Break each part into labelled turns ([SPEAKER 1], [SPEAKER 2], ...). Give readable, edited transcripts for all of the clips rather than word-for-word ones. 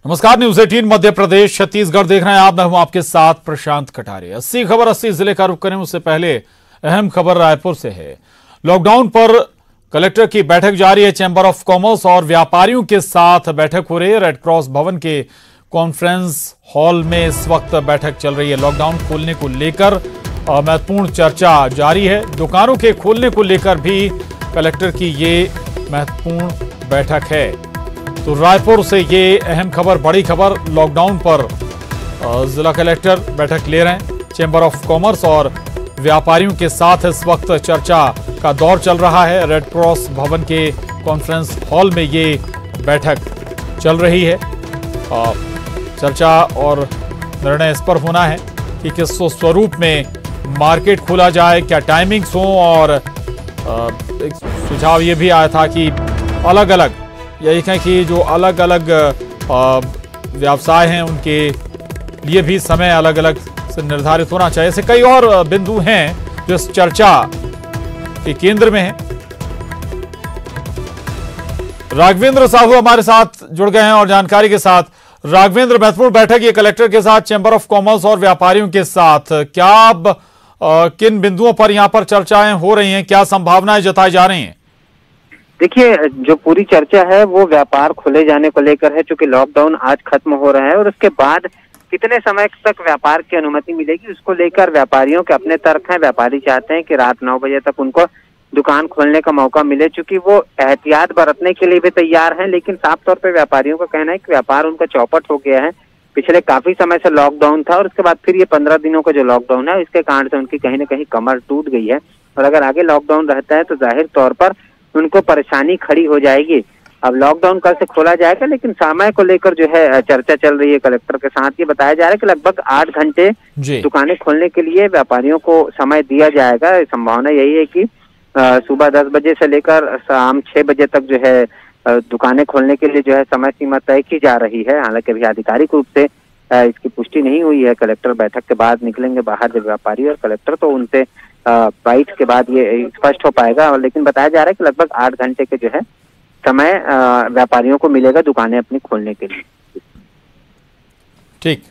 [SPEAKER 1] नमस्कार, न्यूज 18 मध्य प्रदेश छत्तीसगढ़ देख रहे हैं आप। मैं हूं आपके साथ प्रशांत कटारे। 80 खबर 80 जिले का रुख करें उससे पहले अहम खबर रायपुर से है। लॉकडाउन पर कलेक्टर की बैठक जारी है। चैंबर ऑफ कॉमर्स और व्यापारियों के साथ बैठक हो रही है। रेड क्रॉस भवन के कॉन्फ्रेंस हॉल में इस वक्त बैठक चल रही है। लॉकडाउन खोलने को लेकर महत्वपूर्ण चर्चा जारी है। दुकानों के खोलने को लेकर भी कलेक्टर की ये महत्वपूर्ण बैठक है। तो रायपुर से ये अहम खबर, बड़ी खबर, लॉकडाउन पर जिला कलेक्टर बैठक ले रहे हैं। चैंबर ऑफ कॉमर्स और व्यापारियों के साथ इस वक्त चर्चा का दौर चल रहा है। रेड क्रॉस भवन के कॉन्फ्रेंस हॉल में ये बैठक चल रही है। चर्चा और निर्णय इस पर होना है कि किस स्वरूप में मार्केट खोला जाए, क्या टाइमिंग्स हों। और एक सुझाव ये भी आया था कि अलग अलग, यही कहें कि जो अलग अलग व्यवसाय हैं उनके लिए भी समय अलग अलग से निर्धारित होना चाहिए। ऐसे कई और बिंदु हैं जो इस चर्चा के केंद्र में हैं। राघवेंद्र साहू हमारे साथ जुड़ गए हैं और जानकारी के साथ। राघवेंद्र, महत्वपूर्ण बैठक ये कलेक्टर के साथ, चैंबर ऑफ कॉमर्स और व्यापारियों के साथ, क्या अब किन बिंदुओं पर यहां पर चर्चाएं हो रही हैं, क्या संभावनाएं जताई जा रही हैं?
[SPEAKER 2] देखिए, जो पूरी चर्चा है वो व्यापार खोले जाने को लेकर है। चूंकि लॉकडाउन आज खत्म हो रहा है और उसके बाद कितने समय तक व्यापार की अनुमति मिलेगी उसको लेकर व्यापारियों के अपने तर्क हैं। व्यापारी चाहते हैं कि रात 9 बजे तक उनको दुकान खोलने का मौका मिले। चूंकि वो एहतियात बरतने के लिए भी तैयार हैं, लेकिन साफ तौर पे व्यापारियों का कहना है कि व्यापार उनका चौपट हो गया है। पिछले काफी समय से लॉकडाउन था और उसके बाद फिर ये 15 दिनों का जो लॉकडाउन है, इसके कारण से उनकी कहीं ना कहीं कमर टूट गई है। और अगर आगे लॉकडाउन रहता है तो जाहिर तौर पर उनको परेशानी खड़ी हो जाएगी। अब लॉकडाउन कल से खोला जाएगा, लेकिन समय को लेकर जो है चर्चा चल रही है कलेक्टर के साथ। ये बताया जा रहा है कि लगभग 8 घंटे दुकानें खोलने के लिए व्यापारियों को समय दिया जाएगा। संभावना यही है कि सुबह 10 बजे से लेकर शाम 6 बजे तक जो है दुकानें खोलने के लिए जो है समय सीमा तय की जा रही है। हालांकि अभी आधिकारिक रूप से इसकी पुष्टि नहीं हुई है। कलेक्टर बैठक के बाद निकलेंगे बाहर जब व्यापारी और कलेक्टर, तो उनसे बाइट के बाद ये स्पष्ट हो पाएगा। लेकिन बताया जा रहा है कि लगभग 8 घंटे के जो है समय व्यापारियों को मिलेगा दुकानें अपनी खोलने के लिए।
[SPEAKER 1] ठीक,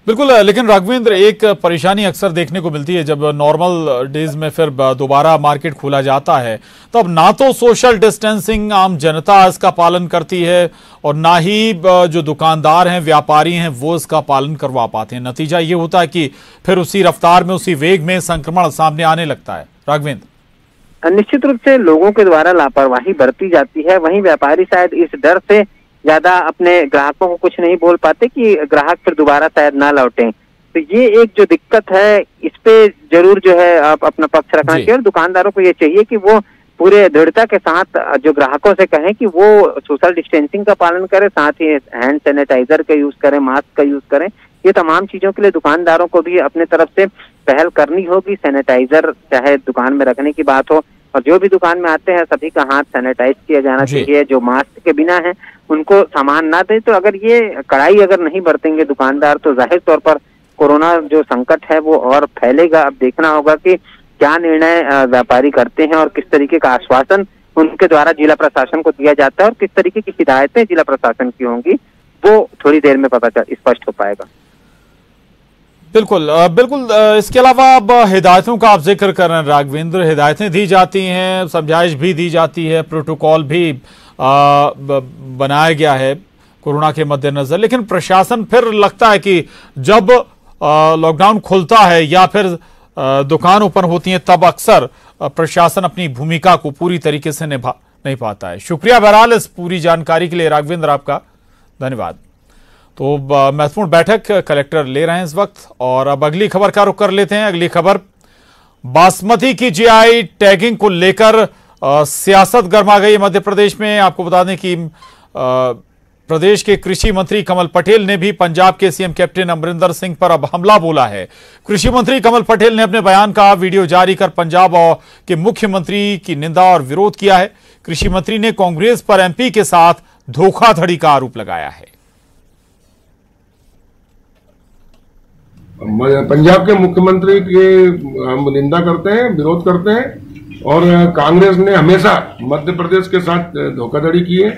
[SPEAKER 1] बिल्कुल। लेकिन राघवेंद्र, एक परेशानी अक्सर देखने को मिलती है जब नॉर्मल डेज में फिर दोबारा मार्केट खोला जाता है, तब ना तो सोशल डिस्टेंसिंग आम जनता इसका पालन करती है और ना ही जो दुकानदार हैं, व्यापारी हैं, वो इसका पालन करवा पाते हैं। नतीजा ये होता है कि फिर उसी रफ्तार में, उसी वेग में संक्रमण सामने आने लगता है। राघवेंद्र,
[SPEAKER 2] निश्चित रूप से लोगों के द्वारा लापरवाही बरती जाती है। वहीं व्यापारी शायद इस डर से ज्यादा अपने ग्राहकों को कुछ नहीं बोल पाते कि ग्राहक फिर दोबारा शायद ना लौटें। तो ये एक जो दिक्कत है, इस पे जरूर जो है आप अपना पक्ष रखना चाहिए। और दुकानदारों को ये चाहिए कि वो पूरे दृढ़ता के साथ जो ग्राहकों से कहें कि वो सोशल डिस्टेंसिंग का पालन करें, साथ ही हैंड सैनिटाइजर का यूज करें, मास्क का यूज करें। ये तमाम चीजों के लिए दुकानदारों को भी अपने तरफ से पहल करनी होगी। सैनिटाइजर चाहे दुकान में रखने की बात हो, और जो भी दुकान में आते हैं सभी का हाथ सैनिटाइज किया जाना चाहिए। जो मास्क के बिना है उनको सामान ना दे। तो अगर ये कड़ाई अगर नहीं बरतेंगे दुकानदार, तो जाहिर तौर पर कोरोना जो संकट है वो और फैलेगा। अब देखना होगा कि क्या निर्णय व्यापारी करते हैं और किस तरीके का आश्वासन उनके द्वारा जिला प्रशासन को दिया जाता है और किस तरीके की हिदायतें जिला प्रशासन की होंगी, वो थोड़ी देर में स्पष्ट हो पाएगा।
[SPEAKER 1] बिल्कुल बिल्कुल। इसके अलावा अब हिदायतों का आप जिक्र कर रहे हैं राघवेंद्र। हिदायतें दी जाती हैं, समझाइश भी दी जाती है, प्रोटोकॉल भी बनाया गया है कोरोना के मद्देनजर। लेकिन प्रशासन फिर लगता है कि जब लॉकडाउन खुलता है या फिर दुकान ओपन होती है, तब अक्सर प्रशासन अपनी भूमिका को पूरी तरीके से निभा नहीं पाता है। शुक्रिया बहरहाल इस पूरी जानकारी के लिए राघवेंद्र, आपका धन्यवाद। तो महत्वपूर्ण बैठक कलेक्टर ले रहे हैं इस वक्त। और अब अगली खबर का रुख कर लेते हैं। अगली खबर, बासमती की जीआई टैगिंग को लेकर सियासत गर्मा गई मध्य प्रदेश में। आपको बता दें कि प्रदेश के कृषि मंत्री कमल पटेल ने भी पंजाब के सीएम कैप्टन अमरिंदर सिंह पर अब हमला बोला है। कृषि मंत्री कमल पटेल ने अपने बयान का वीडियो जारी कर पंजाब के मुख्यमंत्री की निंदा और विरोध किया है। कृषि मंत्री ने कांग्रेस पर एमपी के साथ धोखाधड़ी का आरोप लगाया है।
[SPEAKER 3] पंजाब के मुख्यमंत्री की हम निंदा करते हैं, विरोध करते हैं। और कांग्रेस ने हमेशा मध्य प्रदेश के साथ धोखाधड़ी की है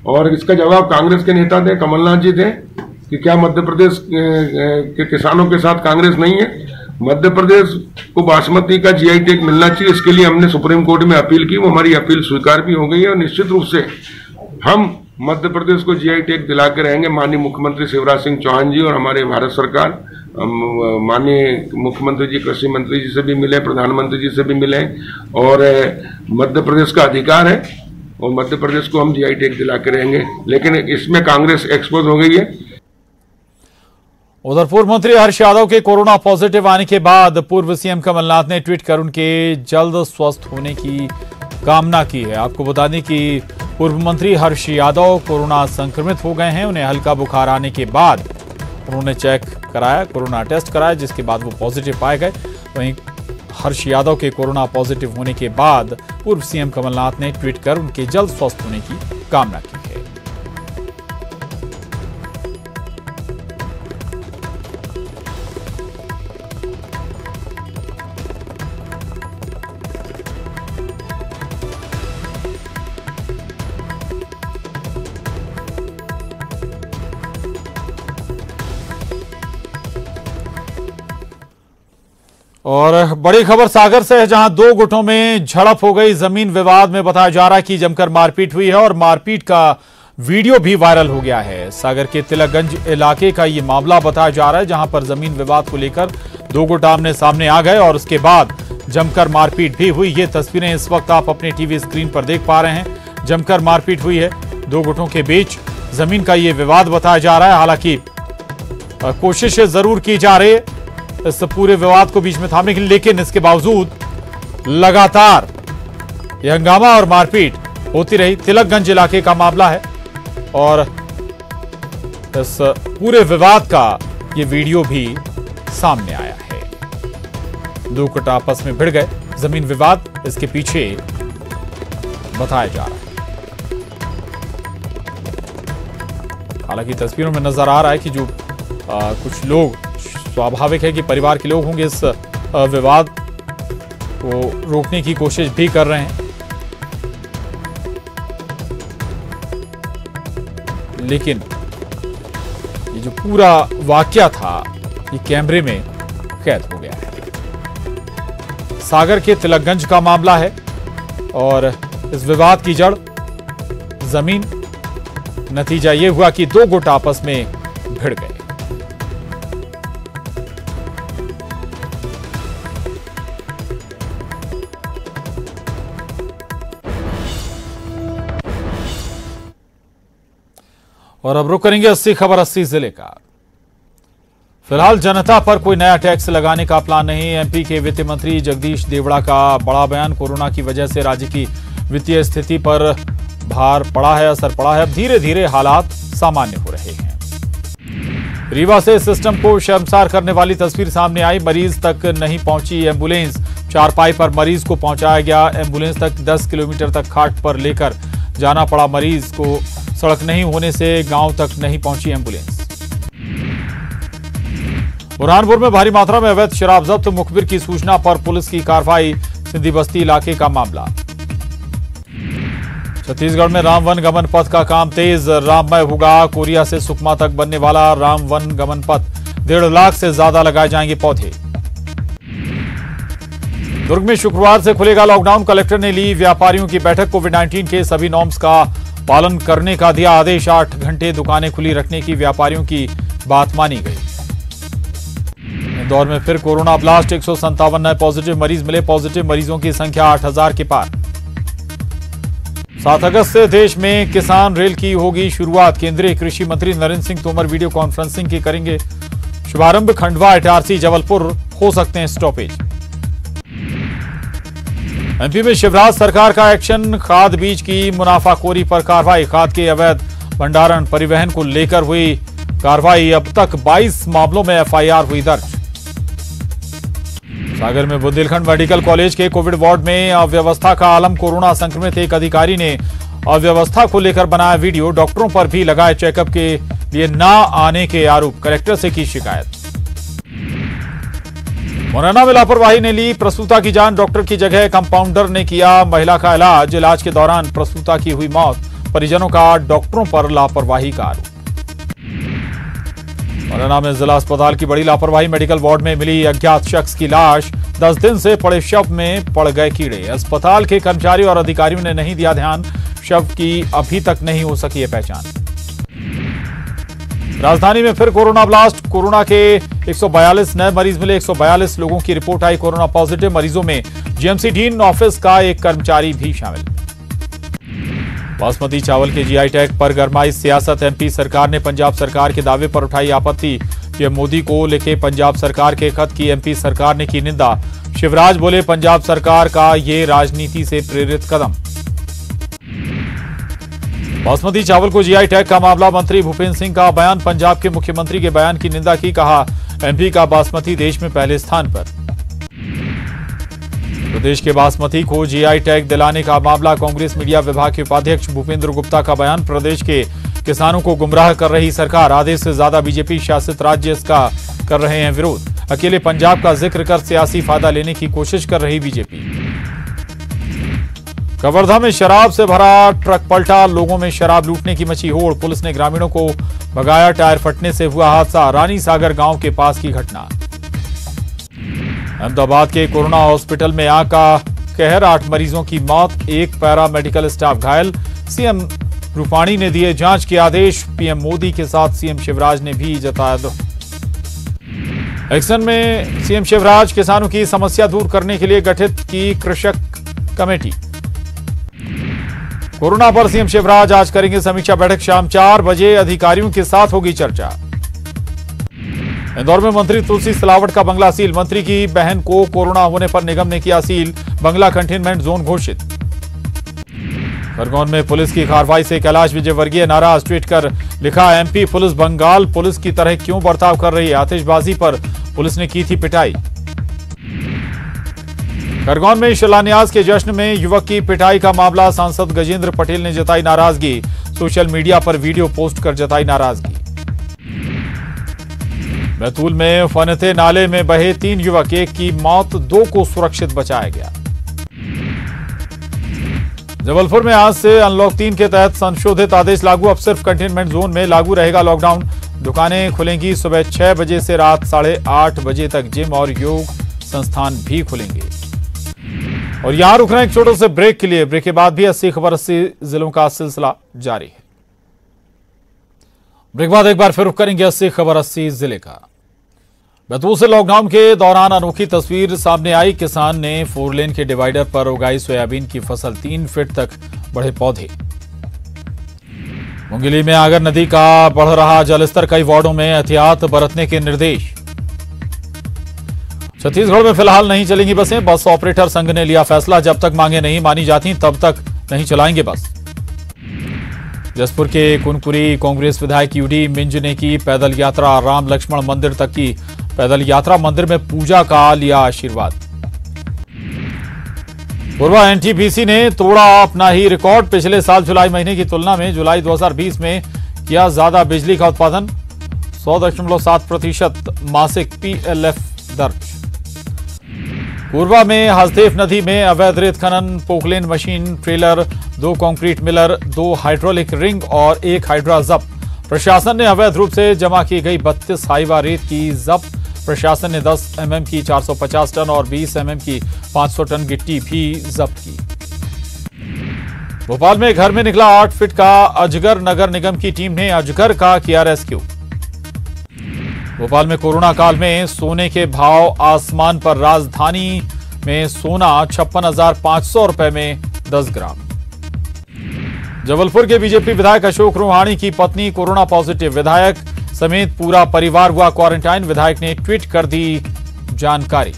[SPEAKER 3] और इसका जवाब कांग्रेस के नेता थे, कमलनाथ जी थे, कि क्या मध्य प्रदेश के किसानों के साथ कांग्रेस नहीं है। मध्य प्रदेश को बासमती का जीआई टैग मिलना चाहिए, इसके लिए हमने सुप्रीम कोर्ट में अपील की, वो हमारी अपील स्वीकार भी हो गई है और निश्चित रूप से हम मध्य प्रदेश को जीआई टैग दिला के रहेंगे। माननीय मुख्यमंत्री शिवराज सिंह चौहान जी और हमारे भारत सरकार, माननीय मुख्यमंत्री जी कृषि मंत्री जी से भी मिले, प्रधानमंत्री जी से भी मिले, और मध्य प्रदेश का अधिकार है और मध्य प्रदेश को हम जीआई टैग दिला के रहेंगे। लेकिन इसमें कांग्रेस एक्सपोज हो गई है।
[SPEAKER 1] उधर पूर्व मंत्री हर्ष यादव के कोरोना पॉजिटिव आने के बाद पूर्व सीएम कमलनाथ ने ट्वीट कर उनके जल्द स्वस्थ होने की कामना की है। आपको बता दें कि पूर्व मंत्री हर्ष यादव कोरोना संक्रमित हो गए हैं। उन्हें हल्का बुखार आने के बाद उन्होंने चेक कराया, कोरोना टेस्ट कराया, जिसके बाद वो पॉजिटिव पाए गए। वहीं हर्ष यादव के कोरोना पॉजिटिव होने के बाद पूर्व सीएम कमलनाथ ने ट्वीट कर उनके जल्द स्वस्थ होने की कामना की है। और बड़ी खबर सागर से है, जहां दो गुटों में झड़प हो गई। जमीन विवाद में बताया जा रहा है कि जमकर मारपीट हुई है और मारपीट का वीडियो भी वायरल हो गया है। सागर के तिलकगंज इलाके का ये मामला बताया जा रहा है, जहां पर जमीन विवाद को लेकर दो गुट आमने सामने आ गए और उसके बाद जमकर मारपीट भी हुई। ये तस्वीरें इस वक्त आप अपनी टीवी स्क्रीन पर देख पा रहे हैं। जमकर मारपीट हुई है दो गुटों के बीच। जमीन का ये विवाद बताया जा रहा है। हालांकि कोशिशें जरूर की जा रही है इस पूरे विवाद को बीच में थामने के लिए, लेकिन इसके बावजूद लगातार यह हंगामा और मारपीट होती रही। तिलकगंज इलाके का मामला है और इस पूरे विवाद का ये वीडियो भी सामने आया है। दो गुट आपस में भिड़ गए, जमीन विवाद इसके पीछे बताया जा रहा है। हालांकि तस्वीरों में नजर आ रहा है कि जो कुछ लोग, स्वाभाविक है कि परिवार के लोग होंगे, इस विवाद को रोकने की कोशिश भी कर रहे हैं, लेकिन ये जो पूरा वाकया था ये कैमरे में कैद हो गया है। सागर के तिलकगंज का मामला है और इस विवाद की जड़ जमीन। नतीजा ये हुआ कि दो गुट आपस में भिड़ गए। और अब रुक करेंगे 80 खबर 80 जिले का। फिलहाल जनता पर कोई नया टैक्स लगाने का प्लान नहीं। एमपी के वित्त मंत्री जगदीश देवड़ा का बड़ा बयान। कोरोना की वजह से राज्य की वित्तीय स्थिति पर भार पड़ा है, असर पड़ा है। अब धीरे धीरे हालात सामान्य हो रहे हैं। रीवा से सिस्टम को शर्मसार करने वाली तस्वीर सामने आई। मरीज तक नहीं पहुंची एम्बुलेंस। चारपाई पर मरीज को पहुंचाया गया एम्बुलेंस तक। 10 किलोमीटर तक खाट पर लेकर जाना पड़ा मरीज को। सड़क नहीं होने से गांव तक नहीं पहुंची एम्बुलेंस। बुरहानपुर में भारी मात्रा में अवैध शराब जब्त। मुखबिर की सूचना पर पुलिस की कार्रवाई। सिंधी बस्ती इलाके का मामला। छत्तीसगढ़ में राम वन गमन पथ का काम तेज। राममय होगा। कोरिया से सुकमा तक बनने वाला राम वन गमन पथ। 1.5 लाख से ज्यादा लगाए जाएंगे पौधे। दुर्ग में शुक्रवार से खुलेगा लॉकडाउन। कलेक्टर ने ली व्यापारियों की बैठक। कोविड-19 के सभी नॉर्म्स का पालन करने का दिया आदेश। 8 घंटे दुकानें खुली रखने की व्यापारियों की बात मानी गई। इंदौर में फिर कोरोना ब्लास्ट। 157 नए पॉजिटिव मरीज मिले। पॉजिटिव मरीजों की संख्या 8000 के पार। 7 अगस्त से देश में किसान रेल की होगी शुरुआत। केंद्रीय कृषि मंत्री नरेंद्र सिंह तोमर वीडियो कॉन्फ्रेंसिंग की करेंगे शुभारंभ। खंडवा, इटारसी, जबलपुर हो सकते हैं स्टॉपेज। एमपी में शिवराज सरकार का एक्शन। खाद बीज की मुनाफाखोरी पर कार्रवाई। खाद के अवैध भंडारण परिवहन को लेकर हुई कार्रवाई। अब तक 22 मामलों में एफआईआर हुई दर्ज। सागर में बुंदेलखंड मेडिकल कॉलेज के कोविड वार्ड में अव्यवस्था का आलम। कोरोना संक्रमित एक अधिकारी ने अव्यवस्था को लेकर बनाया वीडियो। डॉक्टरों पर भी लगाए चेकअप के लिए ना आने के आरोप। कलेक्टर से की शिकायत। मुरैना में लापरवाही ने ली प्रसूता की जान। डॉक्टर की जगह कंपाउंडर ने किया महिला का इलाज। इलाज के दौरान प्रसूता की हुई मौत। परिजनों का डॉक्टरों पर लापरवाही का आरोप। मुरैना में जिला अस्पताल की बड़ी लापरवाही, मेडिकल वार्ड में मिली अज्ञात शख्स की लाश, 10 दिन से पड़े शव में पड़ गए कीड़े। अस्पताल के कर्मचारी और अधिकारियों ने नहीं दिया ध्यान, शव की अभी तक नहीं हो सकी है पहचान। राजधानी में फिर कोरोना ब्लास्ट, कोरोना के 142 नए मरीज मिले, 142 लोगों की रिपोर्ट आई कोरोना पॉजिटिव। मरीजों में जीएमसी डीन ऑफिस का एक कर्मचारी भी शामिल। बासमती चावल के जीआई टैग पर गरमाई सियासत, एमपी सरकार ने पंजाब सरकार के दावे पर उठाई आपत्ति। पीएम मोदी को लिखे पंजाब सरकार के खत की एमपी सरकार ने की निंदा। शिवराज बोले पंजाब सरकार का ये राजनीति से प्रेरित कदम। बासमती चावल को जीआई टैग का मामला, मंत्री भूपेंद्र सिंह का बयान, पंजाब के मुख्यमंत्री के बयान की निंदा की, कहा एमपी का बासमती देश में पहले स्थान पर। प्रदेश के बासमती को जीआई टैग दिलाने का मामला, कांग्रेस मीडिया विभाग के उपाध्यक्ष भूपेंद्र गुप्ता का बयान, प्रदेश के किसानों को गुमराह कर रही सरकार, आधे से ज्यादा बीजेपी शासित राज्य इसका कर रहे हैं विरोध। अकेले पंजाब का जिक्र कर सियासी फायदा लेने की कोशिश कर रही बीजेपी। कवर्धा में शराब से भरा ट्रक पलटा, लोगों में शराब लूटने की मची होड़, पुलिस ने ग्रामीणों को भगाया, टायर फटने से हुआ हादसा, रानी सागर गांव के पास की घटना। अहमदाबाद के कोरोना हॉस्पिटल में आग का कहर, 8 मरीजों की मौत, 1 पैरा मेडिकल स्टाफ घायल। सीएम रूपाणी ने दिए जांच के आदेश, पीएम मोदी के साथ सीएम शिवराज ने भी जताया दुख। एक्शन में सीएम शिवराज किसानों की समस्या दूर करने के लिए गठित की कृषक कमेटी। कोरोना पर सीएम शिवराज आज करेंगे समीक्षा बैठक, शाम 4 बजे अधिकारियों के साथ होगी चर्चा। इंदौर में मंत्री तुलसी सिलावट का बंगला सील, मंत्री की बहन को कोरोना होने पर निगम ने किया सील, बंगला कंटेनमेंट जोन घोषित। खरगोन में पुलिस की कार्रवाई से कैलाश विजयवर्गीय नाराज, ट्वीट कर लिखा एमपी पुलिस बंगाल पुलिस की तरह क्यों बर्ताव कर रही है, आतिशबाजी पर पुलिस ने की थी पिटाई। खरगोन में शिलान्यास के जश्न में युवक की पिटाई का मामला, सांसद गजेंद्र पटेल ने जताई नाराजगी, सोशल मीडिया पर वीडियो पोस्ट कर जताई नाराजगी। बैतूल में फनते नाले में बहे 3 युवक, 1 की मौत, 2 को सुरक्षित बचाया गया। जबलपुर में आज से अनलॉक 3 के तहत संशोधित आदेश लागू, अब सिर्फ कंटेनमेंट जोन में लागू रहेगा लॉकडाउन। दुकानें खुलेंगी सुबह 6 बजे से रात 8:30 बजे तक, जिम और योग संस्थान भी खुलेंगे। और यहां रुकना एक छोटे से ब्रेक के लिए, ब्रेक के बाद भी 80 खबर 80 जिलों का सिलसिला जारी है। ब्रेक बाद एक बार फिर रुक करेंगे 80 खबर 80 जिले का। बैतूल से लॉकडाउन के दौरान अनोखी तस्वीर सामने आई, किसान ने 4 लेन के डिवाइडर पर उगाई सोयाबीन की फसल, 3 फीट तक बढ़े पौधे। मुंगेली में आगर नदी का बढ़ रहा जलस्तर, कई वार्डों में एहतियात बरतने के निर्देश। छत्तीसगढ़ में फिलहाल नहीं चलेंगी बसें, बस ऑपरेटर संघ ने लिया फैसला, जब तक मांगे नहीं मानी जाती तब तक नहीं चलाएंगे बस। जसपुर के कुनकुरी कांग्रेस विधायक यूडी मिंज ने की पैदल यात्रा, राम लक्ष्मण मंदिर तक की पैदल यात्रा, मंदिर में पूजा का लिया आशीर्वाद। पूर्व एनटीपीसी ने तोड़ा अपना ही रिकॉर्ड, पिछले साल जुलाई महीने की तुलना में जुलाई 2020 में किया ज्यादा बिजली का उत्पादन, 100.7% मासिक पीएलएफ दर्ज। पूर्वा में हसदेव नदी में अवैध रेत खनन, Poclain machine, trailer, 2 concrete Miller, 2 hydraulic ring और 1 हाइड्रा जब्त। प्रशासन ने अवैध रूप से जमा की गई 32 हाइवा रेत की जब्त। प्रशासन ने 10 mm की 450 टन और 20 mm की 500 टन गिट्टी भी जब्त की। भोपाल में घर में निकला 8 फीट का अजगर, नगर निगम की टीम ने अजगर का किया रेस्क्यू। भोपाल में कोरोना काल में सोने के भाव आसमान पर, राजधानी में सोना 56,500 रुपए में 10 ग्राम। जबलपुर के बीजेपी विधायक अशोक रोहाणी की पत्नी कोरोना पॉजिटिव, विधायक समेत पूरा परिवार हुआ क्वारंटाइन, विधायक ने ट्वीट कर दी जानकारी।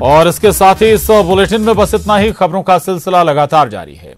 [SPEAKER 1] और इसके साथ ही इस बुलेटिन में बस इतना ही, खबरों का सिलसिला लगातार जारी है।